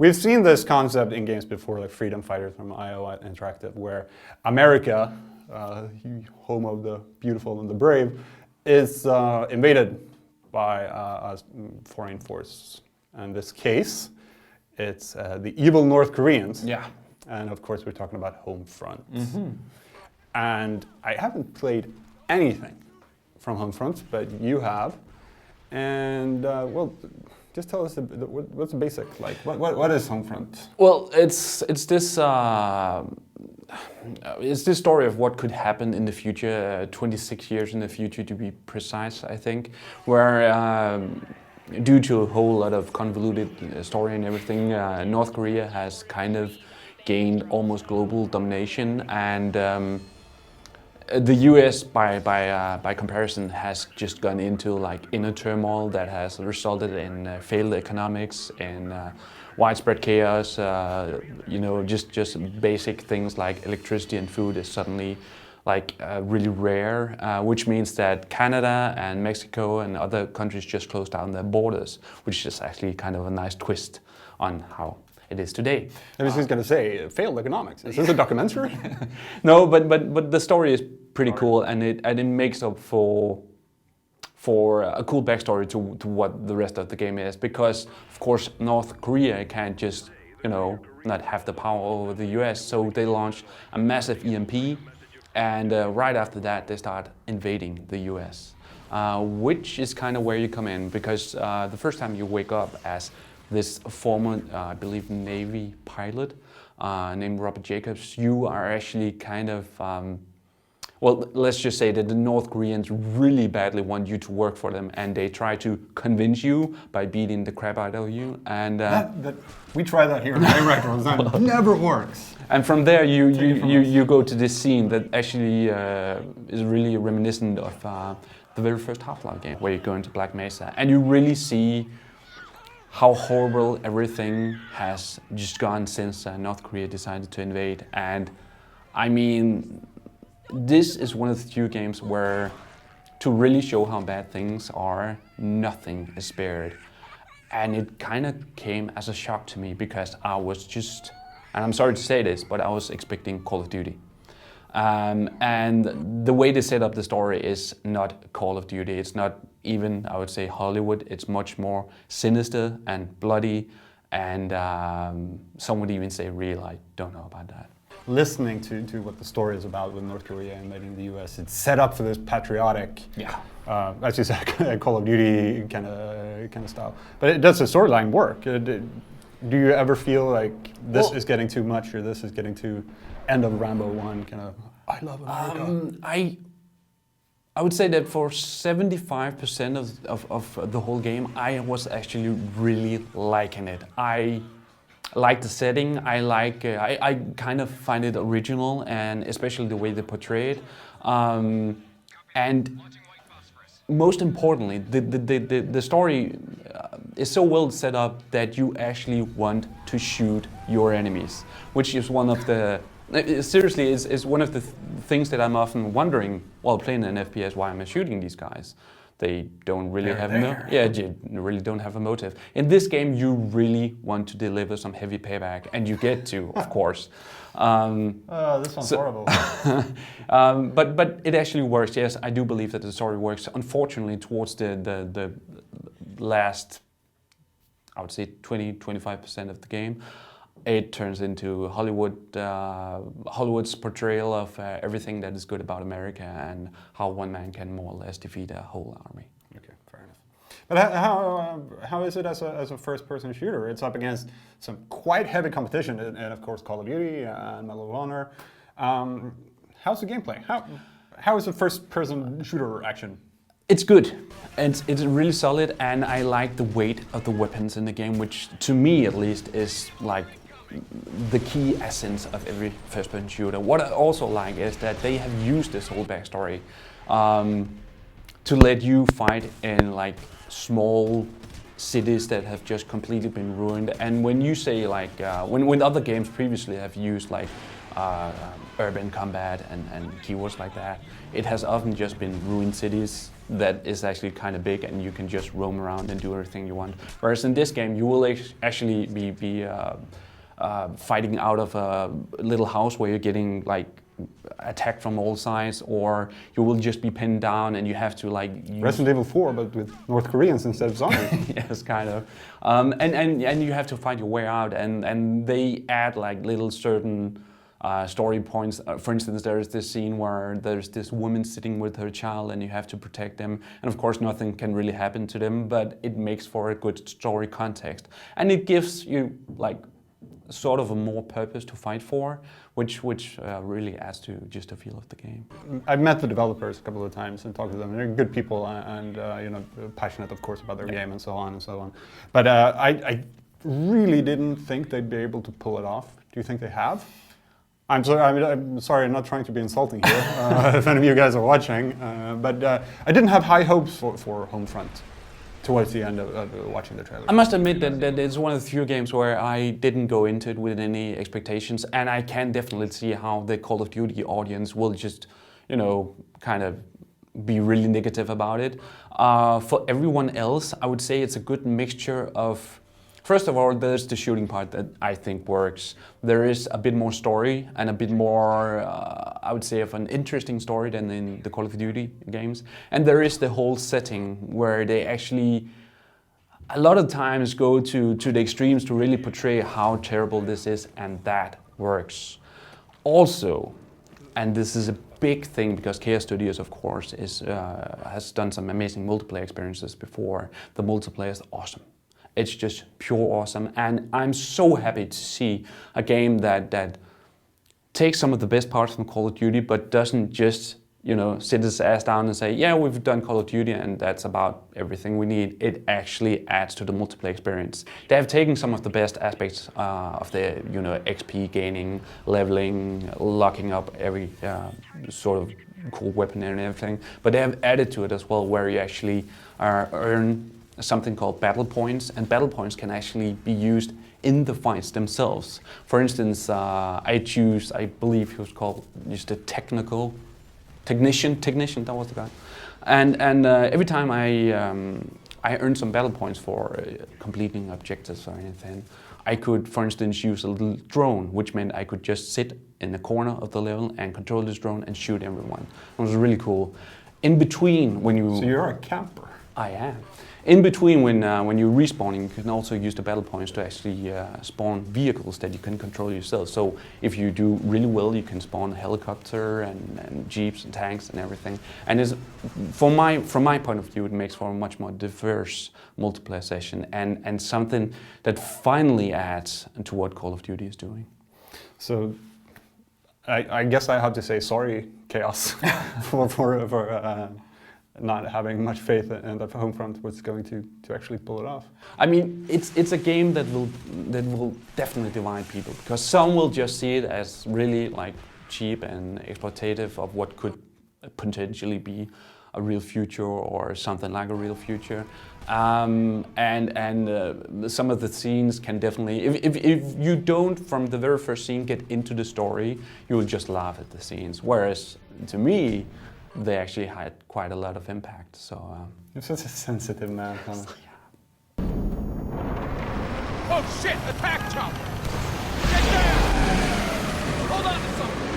we've seen this concept in games before, like Freedom Fighters from IO Interactive, where America, home of the beautiful and the brave, is invaded by a foreign force. In this case, it's the evil North Koreans. Yeah. And of course, we're talking about Homefront. And I haven't played anything from Homefront, but you have. And well, just tell us what's the basic like. What is Homefront? Well, it's this story of what could happen in the future, 26 years in the future to be precise, I think, where due to a whole lot of convoluted story and everything, North Korea has kind of gained almost global domination, and the US, by comparison, has just gone into like inner turmoil that has resulted in failed economics and widespread chaos. Just basic things like electricity and food is suddenly like really rare, which means that Canada and Mexico and other countries just closed down their borders, which is actually kind of a nice twist on how it is today. I was just going to say, failed economics. Is this a documentary? No, but the story is pretty cool, and it makes up for a cool backstory to what the rest of the game is, because of course North Korea can't just not have the power over the US, so they launched a massive EMP, and right after that they start invading the US, which is kind of where you come in, because the first time you wake up as this former, I believe, Navy pilot named Robert Jacobs, you are actually kind of, well, let's just say that the North Koreans really badly want you to work for them, and they try to convince you by beating the crap out of you. And we try that here in Directors, that never works. And from there, you go to this scene that actually is really reminiscent of the very first Half-Life game, where you go into Black Mesa, and you really see how horrible everything has just gone since North Korea decided to invade. And I mean, this is one of the few games where, to really show how bad things are, nothing is spared. And it kind of came as a shock to me, because I was just, and I'm sorry to say this, but I was expecting Call of Duty. And the way they set up the story is not Call of Duty. It's not even, I would say, Hollywood. It's much more sinister and bloody, and some would even say real. I don't know about that. Listening to what the story is about with North Korea invading the US, it's set up for this patriotic, as you said, Call of Duty kind of style. But does the storyline work? Do you ever feel like this is getting too much, or this is getting too end of Rambo 1 kind of, I love America? I would say that for 75% of the whole game, I was actually really liking it. I like the setting. I kind of find it original, and especially the way they portray it. And most importantly, the story is so well set up that you actually want to shoot your enemies, which is one of the seriously is one of the things that I'm often wondering while playing an FPS. Why am I shooting these guys? They don't really really don't have a motive. In this game, you really want to deliver some heavy payback, and you get to, of course. This one's horrible. But it actually works. Yes, I do believe that the story works. Unfortunately, towards the last, I would say 20-25% of the game, it turns into Hollywood's portrayal of everything that is good about America, and how one man can more or less defeat a whole army. Okay, fair enough. But how is it as a first-person shooter? It's up against some quite heavy competition, and of course Call of Duty and Medal of Honor. How's the gameplay? How is the first-person shooter action? It's good, and it's really solid, and I like the weight of the weapons in the game, which to me at least is like the key essence of every first-person shooter. What I also like is that they have used this whole backstory to let you fight in like small cities that have just completely been ruined. And when you say like when other games previously have used like urban combat and keywords like that. It has often just been ruined cities that is actually kind of big, and you can just roam around and do everything you want. Whereas in this game, you will actually be fighting out of a little house where you're getting like attacked from all sides, or you will just be pinned down and you have to like use Resident Evil 4, but with North Koreans instead of zombies. yes, kind of. And you have to find your way out, and they add like little certain story points. For instance, there is this scene where there's this woman sitting with her child and you have to protect them. And of course, nothing can really happen to them, but it makes for a good story context. And it gives you like sort of a more purpose to fight for, which really adds to just the feel of the game. I've met the developers a couple of times and talked to them. They're good people and you know, passionate, of course, about their game and so on and so on. But I really didn't think they'd be able to pull it off. Do you think they have? I'm sorry, I'm not trying to be insulting here, if any of you guys are watching, but I didn't have high hopes for Homefront towards the end of watching the trailer. I must admit that it's one of the few games where I didn't go into it with any expectations, and I can definitely see how the Call of Duty audience will just, you know, kind of be really negative about it. For everyone else, I would say it's a good mixture of, first of all, there's the shooting part that I think works. There is a bit more story and a bit more, I would say, of an interesting story than in the Call of Duty games. And there is the whole setting where they actually, a lot of times, go to the extremes to really portray how terrible this is, and that works. Also, and this is a big thing because Chaos Studios, of course, has done some amazing multiplayer experiences before. The multiplayer is awesome. It's just pure awesome, and I'm so happy to see a game that takes some of the best parts from Call of Duty, but doesn't just, you know, sit its ass down and say, yeah, we've done Call of Duty and that's about everything we need. It actually adds to the multiplayer experience. They have taken some of the best aspects of the, you know, XP gaining, leveling, locking up every sort of cool weapon and everything, but they have added to it as well, where you actually earn something called battle points, and battle points can actually be used in the fights themselves. For instance, I believe he was called just a technician, that was the guy. And every time I earned some battle points for completing objectives or anything, I could, for instance, use a little drone, which meant I could just sit in the corner of the level and control this drone and shoot everyone. It was really cool. In between, when you... So you're a camper. I am. In between, when you're respawning, you can also use the battle points to actually spawn vehicles that you can control yourself. So if you do really well, you can spawn a helicopter and jeeps and tanks and everything. And from my point of view, it makes for a much more diverse multiplayer session and something that finally adds to what Call of Duty is doing. So I guess I have to say sorry, Chaos, for not having much faith in that Homefront was going to actually pull it off. I mean, it's a game that will definitely divide people, because some will just see it as really like cheap and exploitative of what could potentially be a real future or something like a real future. Some of the scenes can definitely, if you don't from the very first scene get into the story, you will just laugh at the scenes. Whereas to me, they actually had quite a lot of impact. So you're such a sensitive man. Yeah. Oh shit! Attack chopper! Get down! Hold on to something!